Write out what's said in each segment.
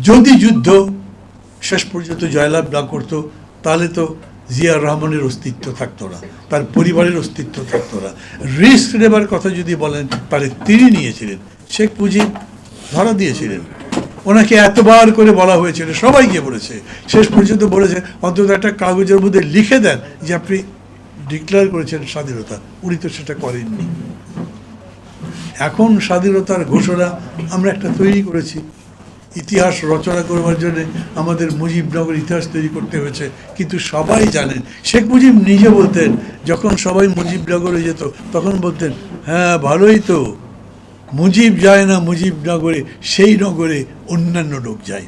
যদি যুদ্ধ শেষ পর্যন্ত জয়লাভ না করতো তাহলে তো জিয়া রহমানের অস্তিত্ব থাকতো না, তার পরিবারের অস্তিত্ব থাকতো না। রিস্ক নেবার কথা যদি বলেন তাহলে তিনি নিয়েছিলেন। শেখ মুজিব ধরা দিয়েছিলেন, ওনাকে এতবার করে বলা হয়েছিল, সবাই গিয়ে বলেছে, শেষ পর্যন্ত বলেছে অন্তত একটা কাগজের মধ্যে লিখে দেন যে আপনি ডিক্লেয়ার করেছেন স্বাধীনতা। উনি তো সেটা করেননি। এখন স্বাধীনতার ঘোষণা আমরা একটা তৈরি করেছি, ইতিহাস রচনা করবার জন্য আমাদের মুজিবনগর ইতিহাস তৈরি করতে হয়েছে। কিন্তু সবাই জানেন, শেখ মুজিব নিজে বলতেন, যখন সবাই মুজিবনগরে যেত তখন বলতেন, হ্যাঁ ভালোই তো, মুজিব যায় না মুজিবনগরে, সেই নগরে অন্যান্য লোক যায়।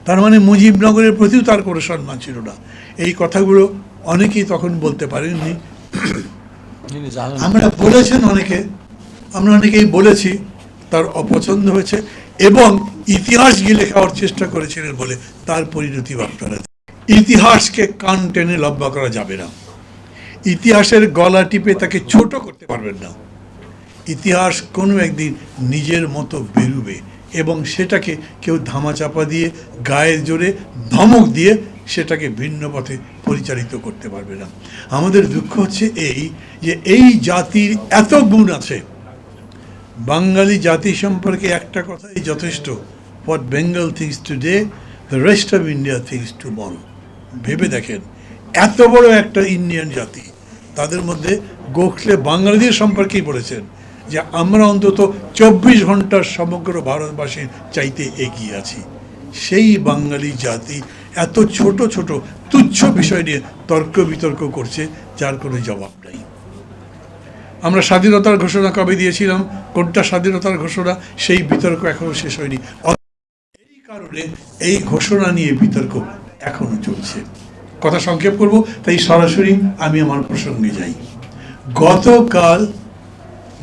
তার মানে মুজিবনগরের প্রতিও তার কোনো সম্মান ছিল না। এই কথাগুলো অনেকেই তখন বলতে পারেননি, আমরা বলেছেন অনেকে, আমরা অনেকেই বলেছি, তার অপছন্দ হয়েছে এবং ইতিহাস গিলে খাওয়ার চেষ্টা করেছিলেন বলে তার পরিণতি আপনারা। ইতিহাসকে কান টেনে লম্বা করা যাবে না, ইতিহাসের গলা টিপে তাকে ছোট করতে পারবেন না। ইতিহাস কোনো একদিন নিজের মতো বেরুবে এবং সেটাকে কেউ ধামাচাপা দিয়ে, গায়ের জোরে ধমক দিয়ে সেটাকে ভিন্ন পথে পরিচালিত করতে পারবে না। আমাদের দুঃখ হচ্ছে এই যে এই জাতির এত গুণ আছে। বাঙালি জাতি সম্পর্কে একটা কথাই যথেষ্ট, what Bengal things today the rest of India things tomorrow. ভেবে দেখেন, এত বড় একটা ইন্ডিয়ান জাতি, তাদের মধ্যে গোখলে বাঙালিদের সম্পর্কেই বলেছেন যে আমরা অন্তত 24 ঘন্টার সমগ্র ভারতবাসীর চাইতে এগিয়ে আছি। সেই বাঙালি জাতি এত ছোট ছোট তুচ্ছ বিষয় নিয়ে তর্ক বিতর্ক করছে, যার কোনো জবাব নাই। আমরা স্বাধীনতার ঘোষণা কবে দিয়েছিলাম, কোনটা স্বাধীনতার ঘোষণা, সেই বিতর্ক এখনো শেষ হয়নি। এই কারণে এই ঘোষণা নিয়ে বিতর্ক এখনো চলছে। কথা সংক্ষেপ করব, তাই সরাসরি আমি আমার প্রসঙ্গে যাই। গতকাল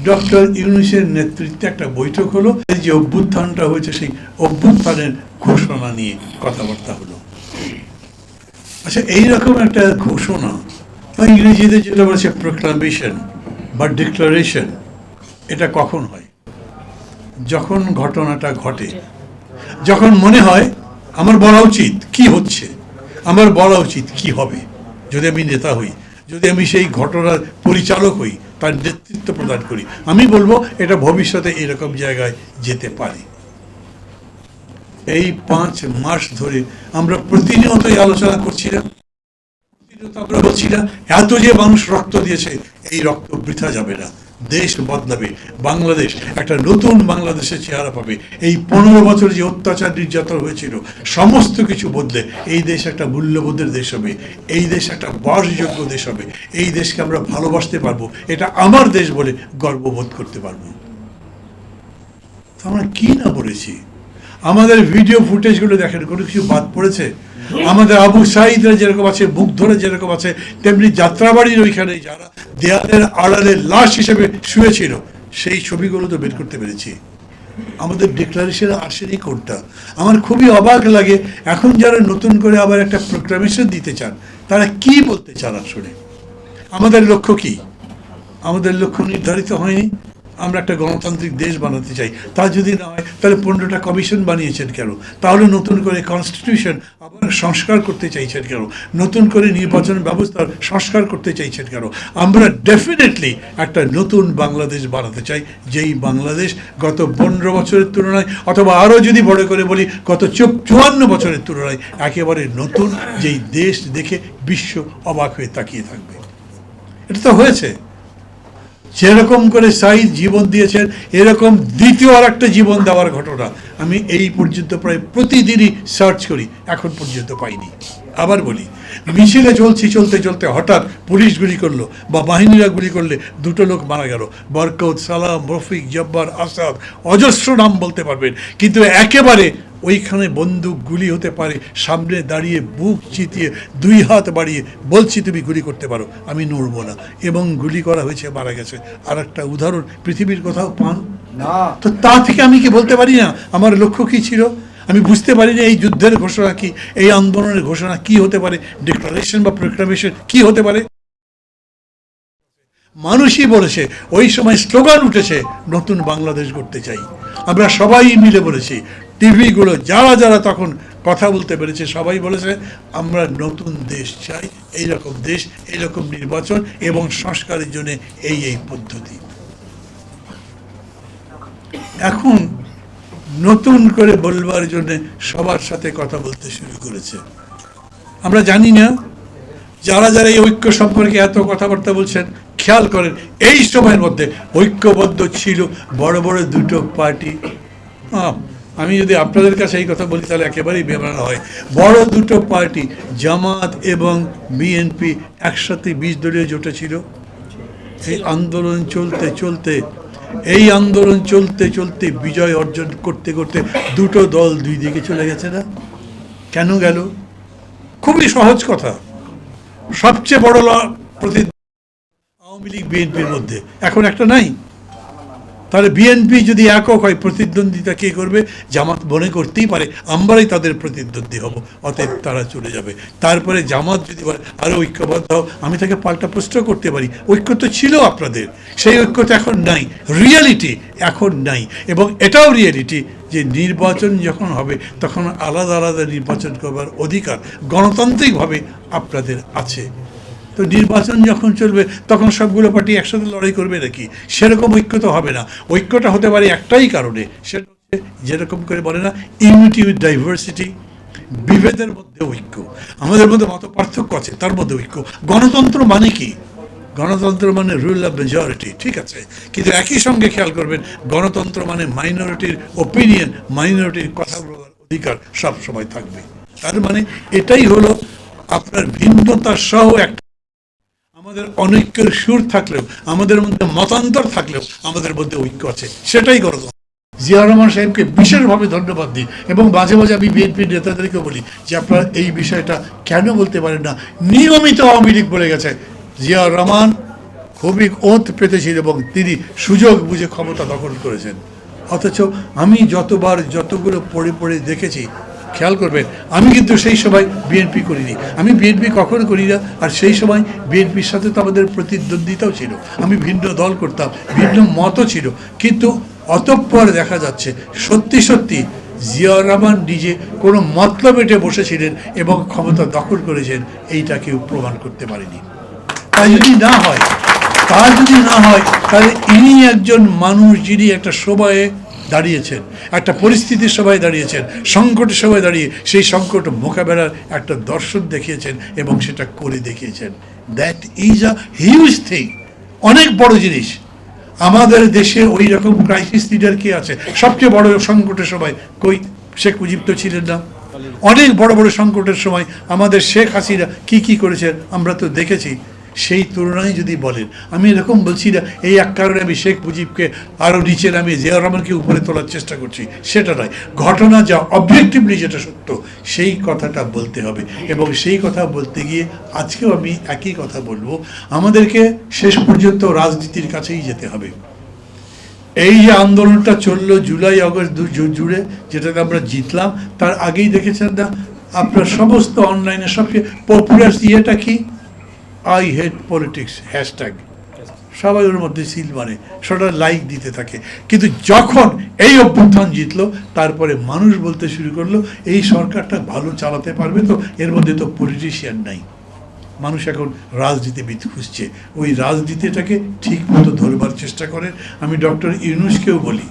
ডক্টর ইউনূসের নেতৃত্বে একটা বৈঠক হলো, যে অভ্যুত্থানটা হয়েছে সেই অভ্যুত্থানের ঘোষণা নিয়ে কথাবার্তা হলো। আচ্ছা, এইরকম একটা ঘোষণা, ইংরেজিতে যেটা বলছে প্রোক্লামেশন বা ডিক্লারেশন, এটা কখন হয়? যখন ঘটনাটা ঘটে, যখন মনে হয় আমার বলা উচিত কি হচ্ছে, আমার বলা উচিত কি হবে। যদি আমি নেতা হই, যদি আমি সেই ঘটনার পরিচালক হই, তার নেতৃত্ব প্রদান করি, আমি বলবো এটা ভবিষ্যতে এরকম জায়গায় যেতে পারে। এই 5 মাস ধরে আমরা প্রতিনিয়তই আলোচনা করছিলাম, আমরা বলছি না এত যে মানুষ রক্ত দিয়েছে, এই রক্ত বৃথা যাবে না, দেশ বদলাবে, বাংলাদেশ একটা নতুন বাংলাদেশের চেহারা পাবে। এই 15 বছর যে অত্যাচার নির্যাতন হয়েছিল, সমস্ত কিছু বদলে এই দেশ একটা মূল্যবোধের দেশ হবে, এই দেশ একটা বাসযোগ্য দেশ হবে, এই দেশকে আমরা ভালোবাসতে পারবো, এটা আমার দেশ বলে গর্ববোধ করতে পারবো। আমরা কি না বলেছি? আমাদের ভিডিও ফুটেজগুলো দেখেন, কোনো কিছু বাদ পড়েছে? আমাদের আবু সাঈদরা যেরকম আছে, বুক ধরে যেরকম আছে, তেমনি যাত্রাবাড়ির ওইখানে যারা দেয়ালের আড়ালে লাশ হিসেবে শুয়েছিল, সেই ছবিগুলো তো বের করতে পেরেছি। আমাদের ডিক্লারেশন আসেনি কোনটা? আমার খুবই অবাক লাগে, এখন যারা নতুন করে আবার একটা প্রোক্লামেশন দিতে চান, তারা কি বলতে চান আসলে? আমাদের লক্ষ্য কি? আমাদের লক্ষ্য নির্ধারিত হয়নি। আমরা একটা গণতান্ত্রিক দেশ বানাতে চাই, তা যদি না হয় তাহলে 15টা কমিশন বানিয়েছেন কেন? তাহলে নতুন করে কনস্টিটিউশন আবার সংস্কার করতে চাইছেন কেন? নতুন করে নির্বাচন ব্যবস্থার সংস্কার করতে চাইছেন কেন? আমরা ডেফিনেটলি একটা নতুন বাংলাদেশ বানাতে চাই, যেই বাংলাদেশ গত 15 বছরের তুলনায়, অথবা আরও যদি বড় করে বলি গত 54 বছরের তুলনায় একেবারে নতুন, যেই দেশ দেখে বিশ্ব অবাক হয়ে তাকিয়ে থাকবে। এটা তো হয়েছে। যেরকম করে সাঈদ জীবন দিয়েছেন, এরকম দ্বিতীয় আর একটা জীবন দেওয়ার ঘটনা আমি এই পর্যন্ত প্রায় প্রতিদিনই সার্চ করি, এখন পর্যন্ত পাইনি। আবার বলি, মিছিলে চলতে চলতে হঠাৎ পুলিশ গুলি করলো বা বাহিনীরা গুলি করলে 2টো লোক মারা গেল, বরকত, সালাম, রফিক, জব্বার, আসাদ, অজস্র নাম বলতে পারবেন। কিন্তু একেবারে ওইখানে বন্দুক গুলি হতে পারে, সামনে দাঁড়িয়ে বুক চিতিয়ে 2 হাত বাড়িয়ে বলছি তুমি গুলি করতে পারো, আমি নড়বো না, এবং গুলি করা হয়েছে, মারা গেছে। আর একটা উদাহরণ পৃথিবীর কোথাও পান না। তো তা থেকে আমি কি বলতে পারি না আমার লক্ষ্য কী ছিল? আমি বুঝতে পারি না এই যুদ্ধের ঘোষণা কি, এই আন্দোলনের ঘোষণা কি হতে পারে, ডিক্লারেশন বা প্রোক্লামেশন কি হতে পারে? মানুষই বলেছে, ওই সময় স্লোগান উঠেছে নতুন বাংলাদেশ গড়তে চাই। আমরা সবাই মিলে বলেছি টিভিগুলো যারা যারা তখন কথা বলতে পেরেছে সবাই বলেছে আমরা নতুন দেশ চাই, এইরকম দেশ, এইরকম নির্বাচন এবং সংস্কারের জন্য এই পদ্ধতি। এখন নতুন করে বলবার জন্য সবার সাথে কথা বলতে শুরু করেছে। আমরা জানি না যারা যারা এই ঐক্য সম্পর্কে এত কথাবার্তা বলছেন, খেয়াল করেন এই সময়ের মধ্যে ঐক্যবদ্ধ ছিল বড় বড় দুটো পার্টি। আমি যদি আপনাদের কাছে এই কথা বলি তাহলে একেবারেই বেমানা হয়। বড় দুটো পার্টি জামাত এবং বিএনপি একসাথে 20 দলীয় জোটে ছিল। এই আন্দোলন চলতে চলতে বিজয় অর্জন করতে করতে দুটো দল দুই দিকে চলে গেছে না? কেন গেল? খুবই সহজ কথা। সবচেয়ে বড় আওয়ামী লীগ বিএনপির মধ্যে এখন একটা নাই। তাহলে বিএনপি যদি একক হয় প্রতিদ্বন্দ্বিতা কে করবে? জামাত মনে করতেই পারে আমরাই তাদের প্রতিদ্বন্দ্বী হব, অতএব তারা চলে যাবে। তারপরে জামাত যদি বলে আরো ঐক্যবদ্ধ হও, আমি তাকে পাল্টা প্রশ্ন করতে পারি ঐক্য তো ছিল আপনাদের, সেই ঐক্য তো এখন নাই, রিয়েলিটি এখন নাই। এবং এটাও রিয়েলিটি যে নির্বাচন যখন হবে তখন আলাদা আলাদা নির্বাচন করবার অধিকার গণতান্ত্রিকভাবে আপনাদের আছে। তো নির্বাচন যখন চলবে তখন সবগুলো পার্টি একসাথে লড়াই করবে নাকি? সেরকম ঐক্য তো হবে না। ঐক্যটা হতে পারে একটাই কারণে, সেটা হচ্ছে যেরকম করে বলে না ইউনিটি উইথ ডাইভার্সিটি, বিভেদের মধ্যে ঐক্য। আমাদের মধ্যে মত পার্থক্য আছে, তার মধ্যে ঐক্য। গণতন্ত্র মানে কি? গণতন্ত্র মানে রুল অফ মেজরিটি, ঠিক আছে, কিন্তু একই সঙ্গে খেয়াল করবেন গণতন্ত্র মানে মাইনরিটির ওপিনিয়ন, মাইনরিটির কথা বলার অধিকার সব সময় থাকবে। তার মানে এটাই হলো আপনার ভিন্নতা সহ একটা, আমাদের অনৈক্যের সুর থাকলেও, আমাদের মধ্যে মতান্তর থাকলেও আমাদের মধ্যে ঐক্য আছে, সেটাই গণতন্ত্র। জিয়াউর রহমান সাহেবকে বিশেষভাবে ধন্যবাদ দিই এবং মাঝে মাঝে আমি বিএনপির নেতাদেরকে বলি যে আপনারা এই বিষয়টা কেন বলতে পারেন না? নিয়মিত আওয়ামী লীগ বলে গেছে জিয়াউর রহমান খুবই ওঁত পেতেছিল এবং তিনি সুযোগ বুঝে ক্ষমতা দখল করেছেন। অথচ আমি যতগুলো পড়ে দেখেছি, খেয়াল করবেন আমি কিন্তু সেই সময় বিএনপি করিনি, আমি বিএনপি কখনো করি না। আর সেই সময় বিএনপির সাথে তো আমাদের প্রতিদ্বন্দ্বিতাও ছিল, আমি ভিন্ন দল করতাম, ভিন্ন মতও ছিল, কিন্তু অতঃপর দেখা যাচ্ছে সত্যি সত্যি জিয়াউর রহমান নিজে কোনো মতলব এঁটে বসেছিলেন এবং ক্ষমতা দখল করেছেন, এইটা কেউ প্রমাণ করতে পারেনি। তা যদি না হয় তাহলে ইনি একজন মানুষ যিনি একটা সময়ে দাঁড়িয়েছেন, একটা পরিস্থিতির সবাই দাঁড়িয়েছেন, সংকটের সবাই দাঁড়িয়ে সেই সংকট মোকাবেলার একটা দর্শন দেখিয়েছেন এবং সেটা করে দেখিয়েছেন। That is a huge thing, অনেক বড় জিনিস। আমাদের দেশে ওই রকম ক্রাইসিস লিডার কে আছে? সবচেয়ে বড় সংকটের সময় কই শেখ মুজিব তো ছিলেন না? অনেক বড় বড় সংকটের সময় আমাদের শেখ হাসিনা কি করেছেন আমরা তো দেখেছি। সেই তুলনায় যদি বলেন, আমি এরকম বলছি না এই এক কারণে আমি শেখ মুজিবকে আরও নিচে নামিয়ে জিয়াউর রহমানকে উপরে তোলার চেষ্টা করছি, সেটা নয়। ঘটনা যা অবজেক্টিভলি যেটা সত্য সেই কথাটা বলতে হবে। এবং সেই কথা বলতে গিয়ে আজকেও আমি একই কথা বলবো, আমাদেরকে শেষ পর্যন্ত রাজনীতির কাছেই যেতে হবে। এই যে আন্দোলনটা চললো জুলাই আগস্ট জুড়ে, যেটাতে আমরা জিতলাম, তার আগেই দেখেছেন না আপনার সমস্ত অনলাইনে সবচেয়ে পপুলার ইয়েটা কি? আই হেট পলিটিক্স হ্যাশট্যাগ, সবাই ওর মধ্যে সিল মানে সেটা লাইক দিতে থাকে। কিন্তু যখন এই অভ্যুত্থান জিতলো তারপরে মানুষ বলতে শুরু করলো এই সরকারটা ভালো চালাতে পারবে তো, এর মধ্যে তো পলিটিশিয়ান নাই। মানুষ এখন রাজনীতিবিদ খুঁজছে, ওই রাজনীতিটাকে ঠিক মতো ধরবার চেষ্টা করেন। আমি ডক্টর ইউনূসকেও বলি,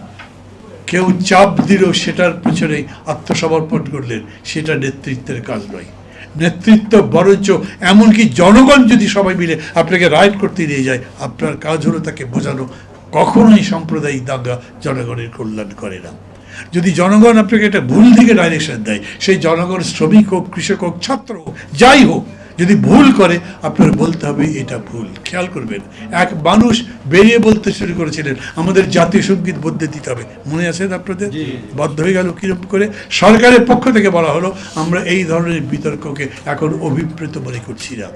কেউ চাপ দিল সেটার পেছনে আত্মসমর্পণ করলেন, সেটা নেতৃত্বের কাজ নয়। নেতৃত্ব বরঞ্চ এমনকি জনগণ যদি সবাই মিলে আপনাকে রাইট করতে নিয়ে যায়, আপনার কাজ হলো তাকে বোঝানো কখনোই সাম্প্রদায়িক দাঙ্গা জনগণের কল্যাণ করে না। যদি জনগণ আপনাকে একটা ভুল দিকে ডাইরেকশন দেয়, সেই জনগণ শ্রমিক হোক, কৃষক হোক, ছাত্র হোক, যাই হোক, যদি ভুল করে আপনার বলতে হবে এটা ভুল। খেয়াল করবেন এক মানুষ বেরিয়ে বলতে শুরু করেছিলেন আমাদের জাতীয় সঙ্গীত বদলে দিতে হবে, মনে আছে আপনাদের? বদ্ধ হয়ে গেল কিরকম করে? সরকারের পক্ষ থেকে বলা হলো আমরা এই ধরনের বিতর্ককে এখন অভিপ্রেত মনে করছি না।